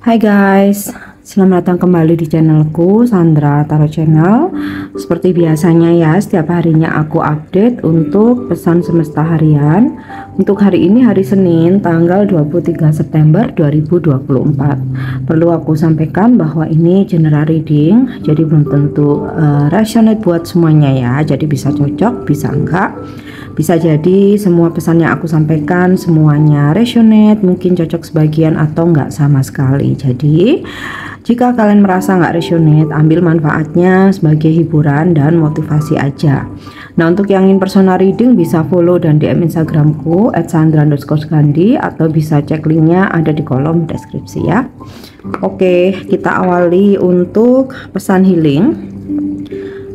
Hai guys, selamat datang kembali di channelku Sandra Tarot Channel. Seperti biasanya ya, setiap harinya aku update untuk pesan semesta harian. Untuk hari ini hari Senin tanggal 23 September 2024. Perlu aku sampaikan bahwa ini general reading, jadi belum tentu resonate buat semuanya ya. Jadi bisa cocok, bisa enggak. Bisa jadi semua pesan yang aku sampaikan semuanya resonate, mungkin cocok sebagian atau enggak sama sekali. Jadi jika kalian merasa enggak resonate, ambil manfaatnya sebagai hiburan dan motivasi aja. Nah, untuk yang ingin personal reading bisa follow dan DM Instagramku @sandra_gandhi atau bisa cek linknya ada di kolom deskripsi ya. Oke, kita awali untuk pesan healing.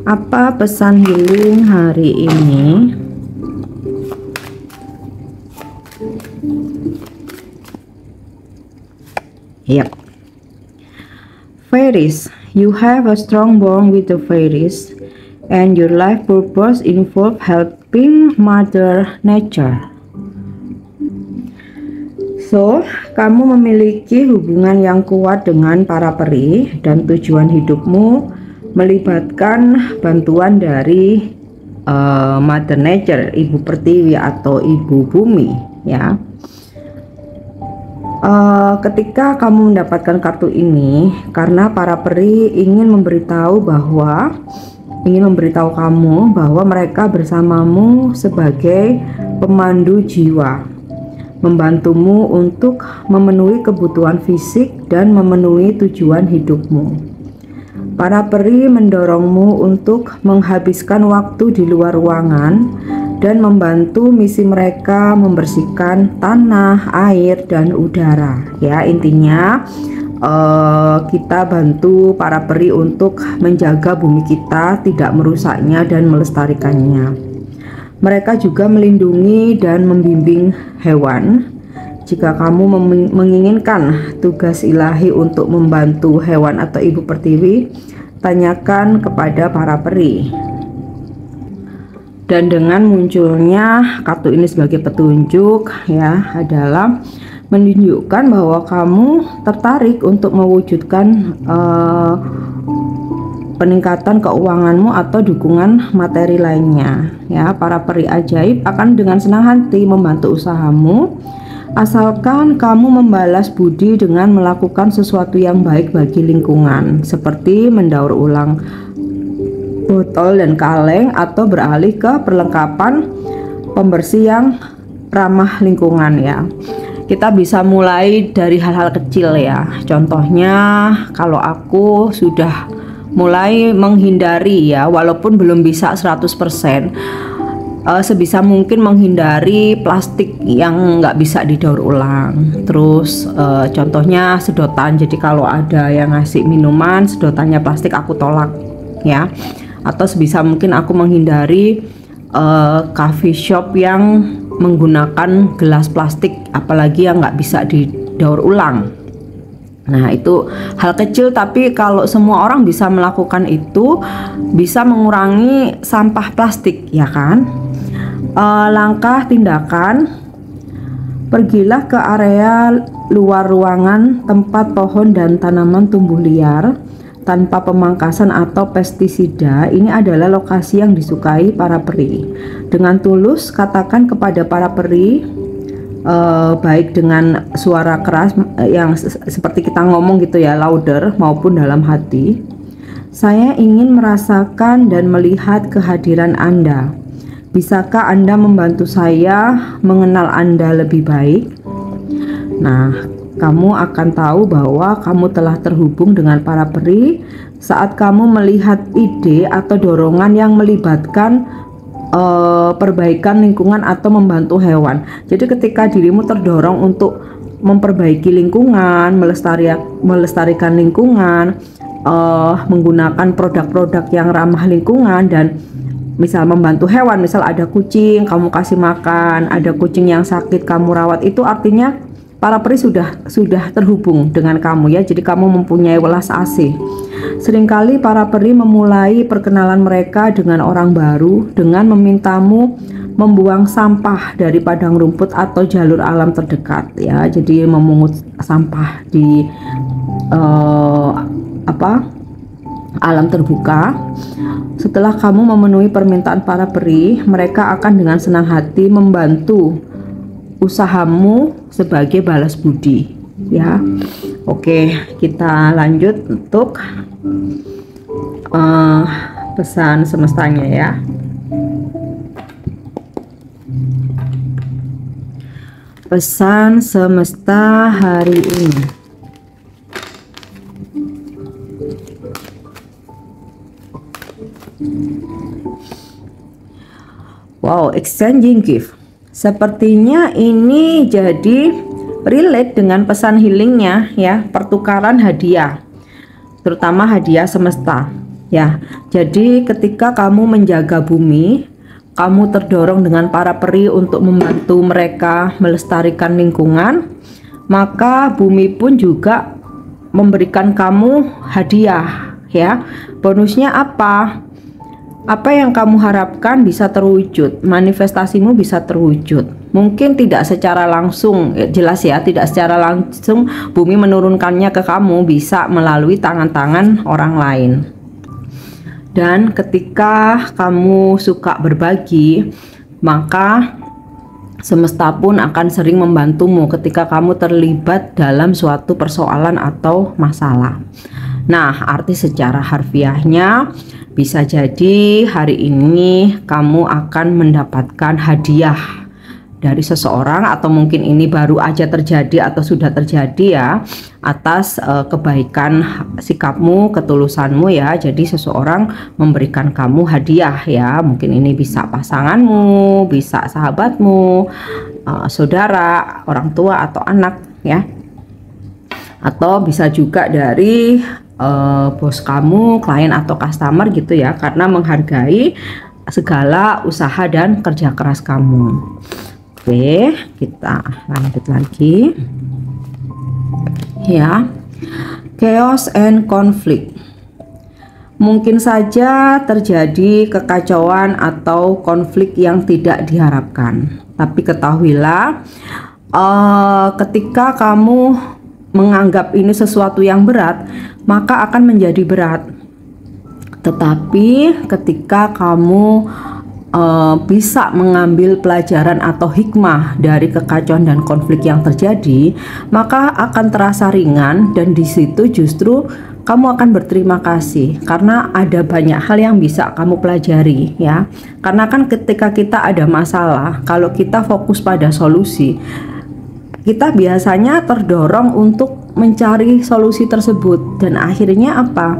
Apa pesan healing hari ini? Yep. Fairies, you have a strong bond with the fairies and your life purpose involve helping Mother Nature. So, kamu memiliki hubungan yang kuat dengan para peri dan tujuan hidupmu melibatkan bantuan dari Mother Nature, Ibu Pertiwi atau Ibu Bumi ya. Ketika kamu mendapatkan kartu ini karena para peri ingin memberitahu kamu bahwa mereka bersamamu sebagai pemandu jiwa, membantumu untuk memenuhi kebutuhan fisik dan memenuhi tujuan hidupmu. Para peri mendorongmu untuk menghabiskan waktu di luar ruangan dan membantu misi mereka membersihkan tanah, air, dan udara. Ya, intinya kita bantu para peri untuk menjaga bumi kita, tidak merusaknya dan melestarikannya. Mereka juga melindungi dan membimbing hewan. Jika kamu menginginkan tugas ilahi untuk membantu hewan atau Ibu Pertiwi, tanyakan kepada para peri. Dan dengan munculnya kartu ini sebagai petunjuk ya, adalah menunjukkan bahwa kamu tertarik untuk mewujudkan peningkatan keuanganmu atau dukungan materi lainnya ya. Para peri ajaib akan dengan senang hati membantu usahamu, asalkan kamu membalas budi dengan melakukan sesuatu yang baik bagi lingkungan, seperti mendaur ulang botol dan kaleng atau beralih ke perlengkapan pembersih yang ramah lingkungan ya. Kita bisa mulai dari hal-hal kecil ya. Contohnya kalau aku sudah mulai menghindari ya, walaupun belum bisa 100%, sebisa mungkin menghindari plastik yang nggak bisa didaur ulang. Terus contohnya sedotan, jadi kalau ada yang ngasih minuman sedotannya plastik aku tolak ya. Atau sebisa mungkin aku menghindari coffee shop yang menggunakan gelas plastik, apalagi yang nggak bisa didaur ulang. Nah, itu hal kecil, tapi kalau semua orang bisa melakukan itu, bisa mengurangi sampah plastik ya kan. Langkah tindakan: pergilah ke area luar ruangan tempat pohon dan tanaman tumbuh liar tanpa pemangkasan atau pestisida. Ini adalah lokasi yang disukai para peri. Dengan tulus katakan kepada para peri, baik dengan suara keras yang seperti kita ngomong gitu ya, louder, maupun dalam hati, saya ingin merasakan dan melihat kehadiran Anda. Bisakah Anda membantu saya mengenal Anda lebih baik? Nah, kamu akan tahu bahwa kamu telah terhubung dengan para peri saat kamu melihat ide atau dorongan yang melibatkan perbaikan lingkungan atau membantu hewan. Jadi ketika dirimu terdorong untuk memperbaiki lingkungan, melestarikan lingkungan, menggunakan produk-produk yang ramah lingkungan, dan misal membantu hewan, misal ada kucing kamu kasih makan, ada kucing yang sakit kamu rawat, itu artinya para peri sudah terhubung dengan kamu ya. Jadi kamu mempunyai welas asih. Seringkali para peri memulai perkenalan mereka dengan orang baru dengan memintamu membuang sampah dari padang rumput atau jalur alam terdekat ya. Jadi memungut sampah di alam terbuka. Setelah kamu memenuhi permintaan para peri, mereka akan dengan senang hati membantu usahamu sebagai balas budi, ya. Oke, kita lanjut untuk pesan semestanya ya. Pesan semesta hari ini. Wow, exchanging gift. Sepertinya ini jadi relate dengan pesan healingnya ya, pertukaran hadiah, terutama hadiah semesta ya. Jadi ketika kamu menjaga bumi, kamu terdorong dengan para peri untuk membantu mereka melestarikan lingkungan, maka bumi pun juga memberikan kamu hadiah ya. Bonusnya apa? Apa yang kamu harapkan bisa terwujud, manifestasimu bisa terwujud. Mungkin tidak secara langsung, jelas ya, tidak secara langsung bumi menurunkannya ke kamu, bisa melalui tangan-tangan orang lain. Dan ketika kamu suka berbagi, maka semesta pun akan sering membantumu ketika kamu terlibat dalam suatu persoalan atau masalah. Nah, arti secara harfiahnya bisa jadi hari ini kamu akan mendapatkan hadiah dari seseorang, atau mungkin ini baru aja terjadi atau sudah terjadi ya, atas kebaikan sikapmu, ketulusanmu ya. Jadi seseorang memberikan kamu hadiah ya, mungkin ini bisa pasanganmu, bisa sahabatmu, saudara, orang tua atau anak ya, atau bisa juga dari bos kamu, klien atau customer gitu ya, karena menghargai segala usaha dan kerja keras kamu. Oke, kita lanjut lagi ya. Chaos and conflict. Mungkin saja terjadi kekacauan atau konflik yang tidak diharapkan, tapi ketahuilah ketika kamu menganggap ini sesuatu yang berat, maka akan menjadi berat. Tetapi ketika kamu bisa mengambil pelajaran atau hikmah dari kekacauan dan konflik yang terjadi, maka akan terasa ringan, dan di situ justru kamu akan berterima kasih karena ada banyak hal yang bisa kamu pelajari ya. Karena kan ketika kita ada masalah, kalau kita fokus pada solusi, kita biasanya terdorong untuk mencari solusi tersebut, dan akhirnya apa?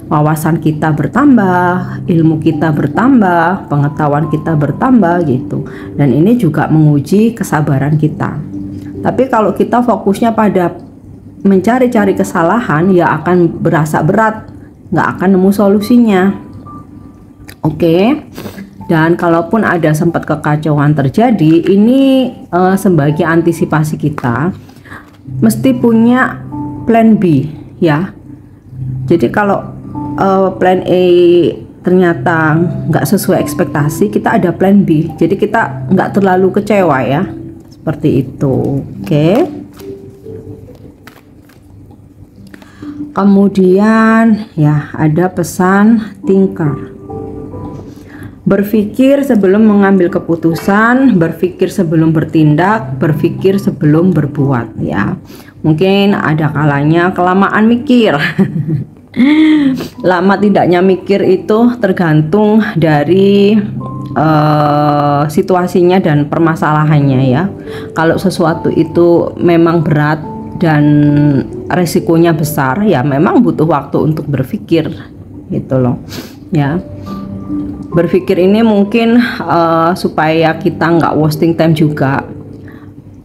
Wawasan kita bertambah, ilmu kita bertambah, pengetahuan kita bertambah gitu. Dan ini juga menguji kesabaran kita. Tapi kalau kita fokusnya pada mencari-cari kesalahan, ya akan berasa berat, nggak akan nemu solusinya. Oke. Dan kalaupun ada sempat kekacauan terjadi, ini sebagai antisipasi kita mesti punya plan B ya. Jadi kalau plan A ternyata nggak sesuai ekspektasi, kita ada plan B, jadi kita nggak terlalu kecewa ya, seperti itu. Oke. Kemudian ya ada pesan thinker. Berpikir sebelum mengambil keputusan, berpikir sebelum bertindak, berpikir sebelum berbuat ya. Mungkin ada kalanya kelamaan mikir. Lama tidaknya mikir itu tergantung dari situasinya dan permasalahannya ya. Kalau sesuatu itu memang berat dan resikonya besar, ya memang butuh waktu untuk berpikir gitu loh ya. Berpikir ini mungkin supaya kita nggak wasting time juga.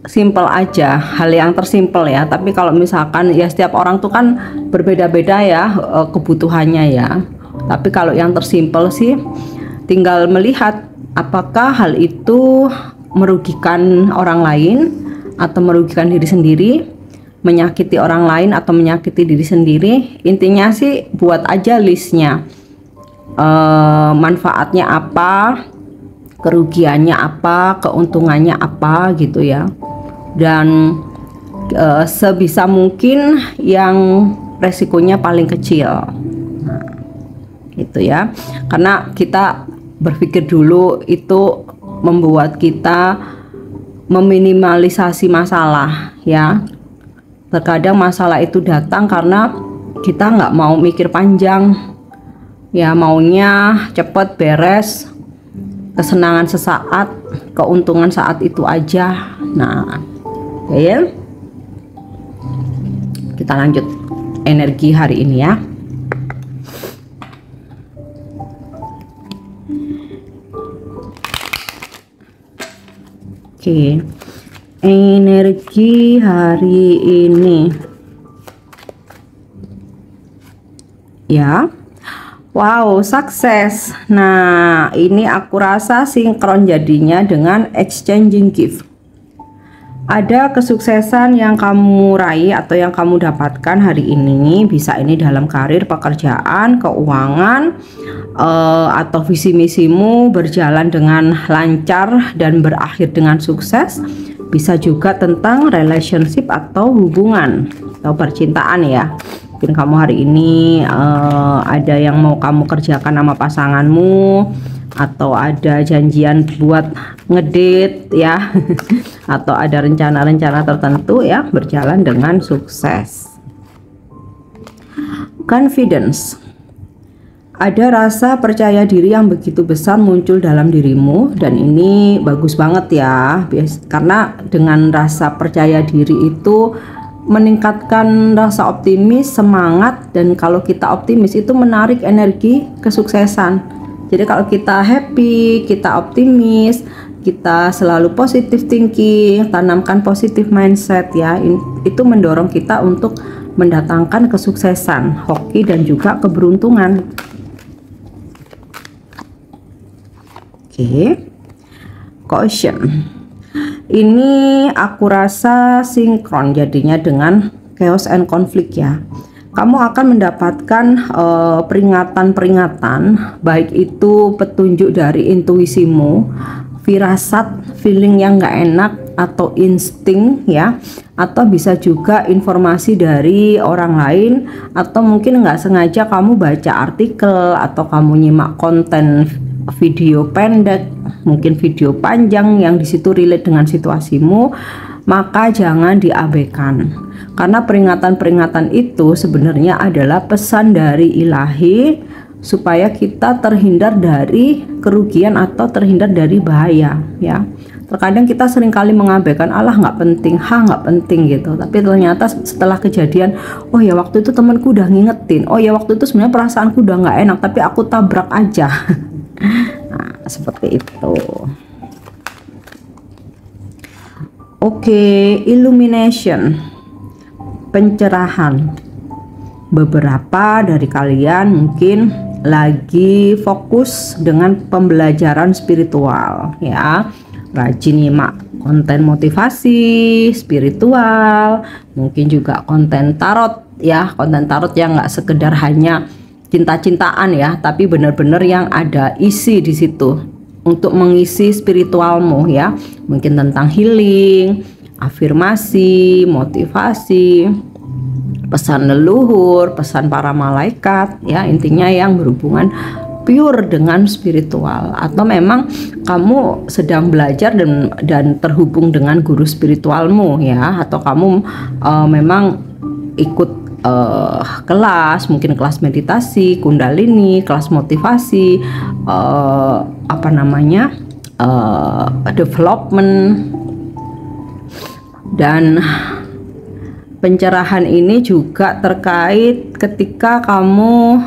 Simple aja, hal yang tersimpel ya. Tapi kalau misalkan ya setiap orang tuh kan berbeda-beda ya kebutuhannya ya. Tapi kalau yang tersimpel sih tinggal melihat apakah hal itu merugikan orang lain atau merugikan diri sendiri, menyakiti orang lain atau menyakiti diri sendiri. Intinya sih buat aja listnya, manfaatnya apa, kerugiannya apa, keuntungannya apa gitu ya. Dan sebisa mungkin yang resikonya paling kecil. Nah, itu ya, karena kita berpikir dulu itu membuat kita meminimalisasi masalah ya. Terkadang masalah itu datang karena kita nggak mau mikir panjang ya, maunya cepet beres, kesenangan sesaat, keuntungan saat itu aja. Nah ya, kita lanjut energi hari ini ya. Oke, energi hari ini ya. Wow, sukses. Nah, ini aku rasa sinkron jadinya dengan exchanging gift. Ada kesuksesan yang kamu raih atau yang kamu dapatkan hari ini, bisa ini dalam karir, pekerjaan, keuangan, atau visi misimu berjalan dengan lancar dan berakhir dengan sukses. Bisa juga tentang relationship atau hubungan atau percintaan ya. Mungkin kamu hari ini ada yang mau kamu kerjakan sama pasanganmu, atau ada janjian buat ngedate ya atau ada rencana-rencana tertentu ya berjalan dengan sukses. Confidence, ada rasa percaya diri yang begitu besar muncul dalam dirimu, dan ini bagus banget ya, karena dengan rasa percaya diri itu meningkatkan rasa optimis, semangat, dan kalau kita optimis itu menarik energi kesuksesan. Jadi kalau kita happy, kita optimis, kita selalu positive thinking, tanamkan positive mindset ya, itu mendorong kita untuk mendatangkan kesuksesan, hoki, dan juga keberuntungan. Oke, caution. Ini aku rasa sinkron jadinya dengan chaos and conflict ya. Kamu akan mendapatkan peringatan-peringatan, baik itu petunjuk dari intuisimu, firasat, feeling yang nggak enak, atau insting ya, atau bisa juga informasi dari orang lain, atau mungkin nggak sengaja kamu baca artikel atau kamu nyimak konten video pendek, mungkin video panjang yang disitu relate dengan situasimu, maka jangan diabaikan. Karena peringatan-peringatan itu sebenarnya adalah pesan dari ilahi supaya kita terhindar dari kerugian atau terhindar dari bahaya ya. Terkadang kita seringkali mengabaikan, Allah nggak penting, nggak penting gitu. Tapi ternyata setelah kejadian, oh ya waktu itu temanku udah ngingetin, oh ya waktu itu sebenarnya perasaanku udah nggak enak, tapi aku tabrak aja. Nah, seperti itu. Oke, illumination, pencerahan. Beberapa dari kalian mungkin lagi fokus dengan pembelajaran spiritual ya, rajin nyimak konten motivasi spiritual, mungkin juga konten tarot ya, konten tarot yang nggak sekedar hanya cinta-cintaan ya, tapi benar-benar yang ada isi di situ untuk mengisi spiritualmu ya, mungkin tentang healing, afirmasi, motivasi, pesan leluhur, pesan para malaikat ya, intinya yang berhubungan pure dengan spiritual. Atau memang kamu sedang belajar dan terhubung dengan guru spiritualmu ya, atau kamu memang ikut kelas, mungkin kelas meditasi, kundalini, kelas motivasi, development. Dan pencerahan ini juga terkait ketika kamu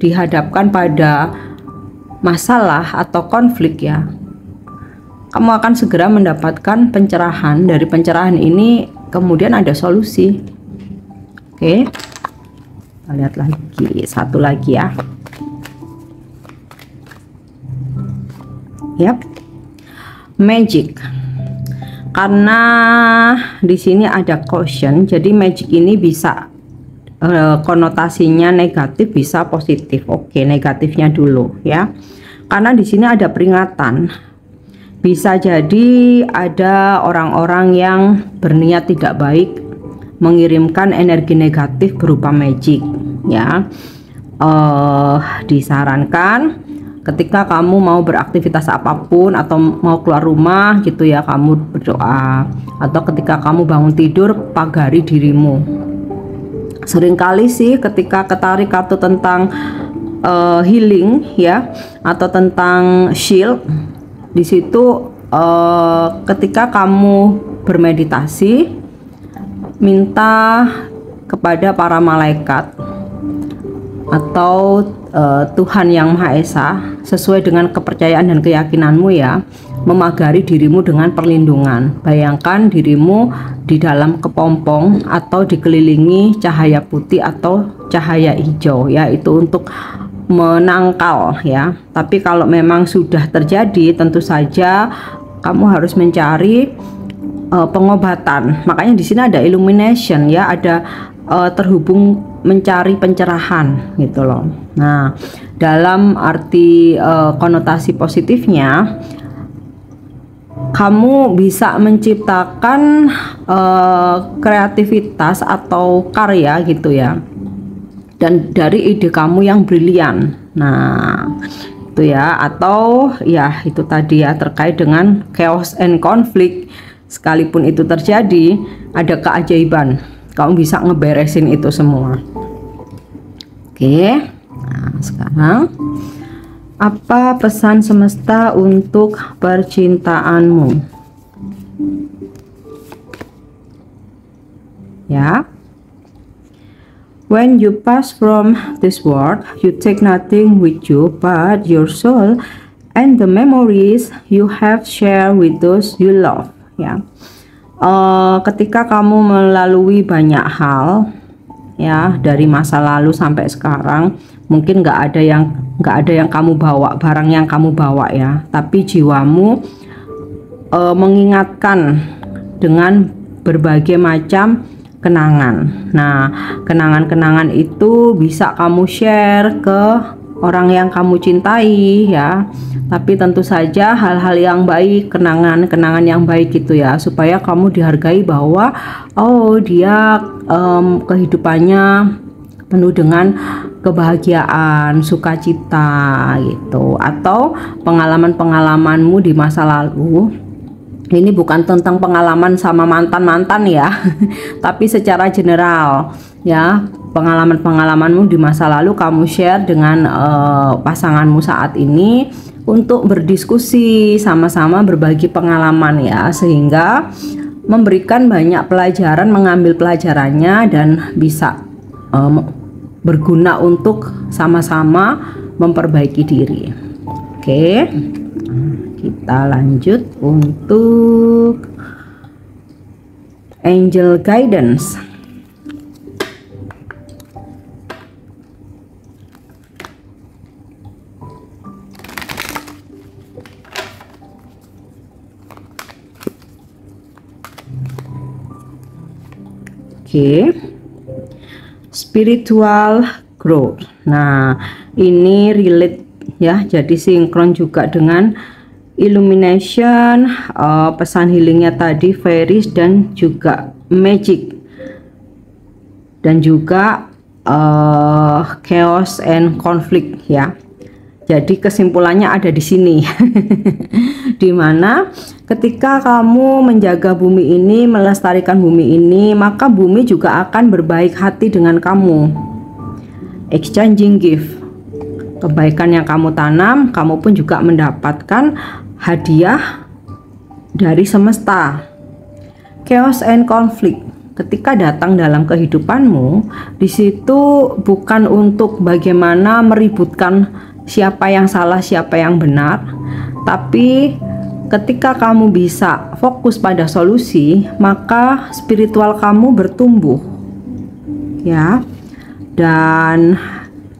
dihadapkan pada masalah atau konflik ya, kamu akan segera mendapatkan pencerahan. Dari pencerahan ini kemudian ada solusi. Oke, kita lihat lagi satu lagi ya. Yap, magic. Karena di sini ada caution, jadi magic ini bisa konotasinya negatif, bisa positif. Oke, negatifnya dulu ya. Karena di sini ada peringatan. Bisa jadi ada orang-orang yang berniat tidak baik mengirimkan energi negatif berupa magic ya. Disarankan ketika kamu mau beraktivitas apapun atau mau keluar rumah gitu ya, kamu berdoa, atau ketika kamu bangun tidur, pagari dirimu. Seringkali sih ketika ketarik kartu tentang healing ya, atau tentang shield, di situ ketika kamu bermeditasi, minta kepada para malaikat atau Tuhan Yang Maha Esa sesuai dengan kepercayaan dan keyakinanmu ya, memagari dirimu dengan perlindungan. Bayangkan dirimu di dalam kepompong atau dikelilingi cahaya putih atau cahaya hijau ya, itu untuk menangkal ya. Tapi kalau memang sudah terjadi, tentu saja kamu harus mencari pengobatan. Makanya di sini ada illumination ya, ada terhubung mencari pencerahan gitu loh. Nah, dalam arti konotasi positifnya, kamu bisa menciptakan kreativitas atau karya gitu ya, dan dari ide kamu yang brilian. Nah, itu ya, atau ya itu tadi ya, terkait dengan chaos and conflict. Sekalipun itu terjadi, ada keajaiban, kamu bisa ngeberesin itu semua. Oke, nah sekarang apa pesan semesta untuk percintaanmu? Ya, when you pass from this world, you take nothing with you but your soul and the memories you have shared with those you love. Ya, ketika kamu melalui banyak hal ya, dari masa lalu sampai sekarang, mungkin nggak ada yang kamu bawa, barang yang kamu bawa ya, tapi jiwamu mengingatkan dengan berbagai macam kenangan. Nah, kenangan-kenangan itu bisa kamu share ke orang yang kamu cintai ya, tapi tentu saja hal-hal yang baik, kenangan-kenangan yang baik gitu ya, supaya kamu dihargai bahwa oh dia kehidupannya penuh dengan kebahagiaan, sukacita gitu. Atau pengalaman-pengalamanmu di masa lalu, ini bukan tentang pengalaman sama mantan-mantan ya tapi secara general ya, pengalaman-pengalamanmu di masa lalu kamu share dengan pasanganmu saat ini, untuk berdiskusi sama-sama, berbagi pengalaman ya, sehingga memberikan banyak pelajaran, mengambil pelajarannya, dan bisa berguna untuk sama-sama memperbaiki diri. Oke, kita lanjut untuk angel guidance. Oke, spiritual growth. Nah, ini relate ya, jadi sinkron juga dengan illumination, pesan healingnya tadi fairies dan juga magic, dan juga chaos and conflict ya. Jadi kesimpulannya ada di sini dimana ketika kamu menjaga bumi ini, melestarikan bumi ini, maka bumi juga akan berbaik hati dengan kamu. Exchanging gift, kebaikan yang kamu tanam, kamu pun juga mendapatkan hadiah dari semesta. Chaos and conflict, ketika datang dalam kehidupanmu, di situ bukan untuk bagaimana meributkan siapa yang salah, siapa yang benar, tapi ketika kamu bisa fokus pada solusi, maka spiritual kamu bertumbuh ya. Dan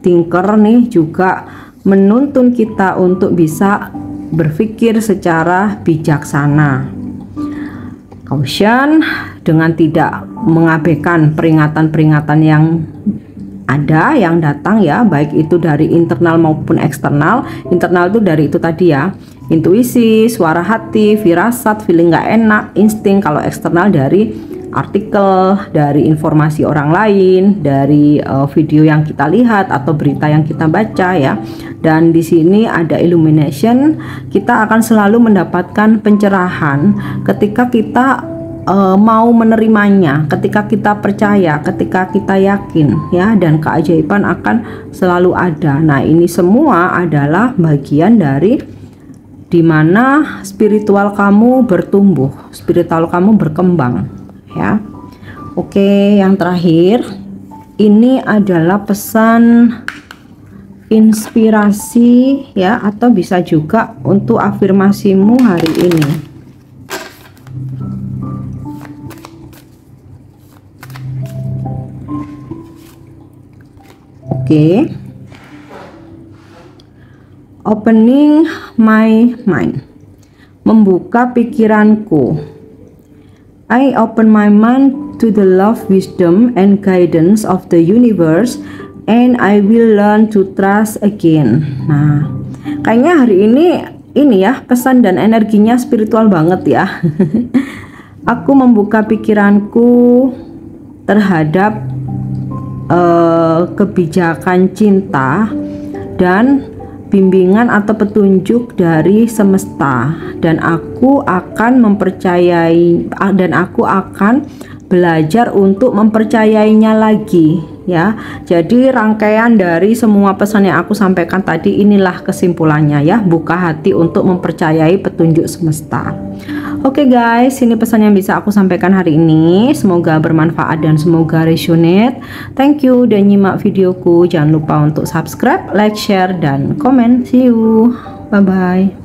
Tinker nih juga menuntun kita untuk bisa berpikir secara bijaksana. Caution, dengan tidak mengabaikan peringatan-peringatan yang ada, yang datang ya, baik itu dari internal maupun eksternal. Internal itu dari itu tadi ya, intuisi, suara hati, firasat, feeling nggak enak, insting. Kalau eksternal dari artikel, dari informasi orang lain, dari video yang kita lihat atau berita yang kita baca ya. Dan di sini ada illumination, kita akan selalu mendapatkan pencerahan ketika kita mau menerimanya, ketika kita percaya, ketika kita yakin ya, dan keajaiban akan selalu ada. Nah, ini semua adalah bagian dari dimana spiritual kamu bertumbuh, spiritual kamu berkembang ya. Oke, yang terakhir ini adalah pesan inspirasi ya, atau bisa juga untuk afirmasimu hari ini. Oke. Opening my mind, membuka pikiranku. I open my mind to the love, wisdom, and guidance of the universe, and I will learn to trust again. Nah, kayaknya hari ini ya, pesan dan energinya spiritual banget ya. Aku membuka pikiranku terhadap kebijakan cinta dan bimbingan atau petunjuk dari semesta, dan aku akan mempercayai, dan aku akan belajar untuk mempercayainya lagi ya. Jadi rangkaian dari semua pesan yang aku sampaikan tadi, inilah kesimpulannya ya, buka hati untuk mempercayai petunjuk semesta. Oke guys, ini pesan yang bisa aku sampaikan hari ini. Semoga bermanfaat dan semoga resonate. Thank you udah nyimak videoku. Jangan lupa untuk subscribe, like, share, dan komen. See you. Bye bye.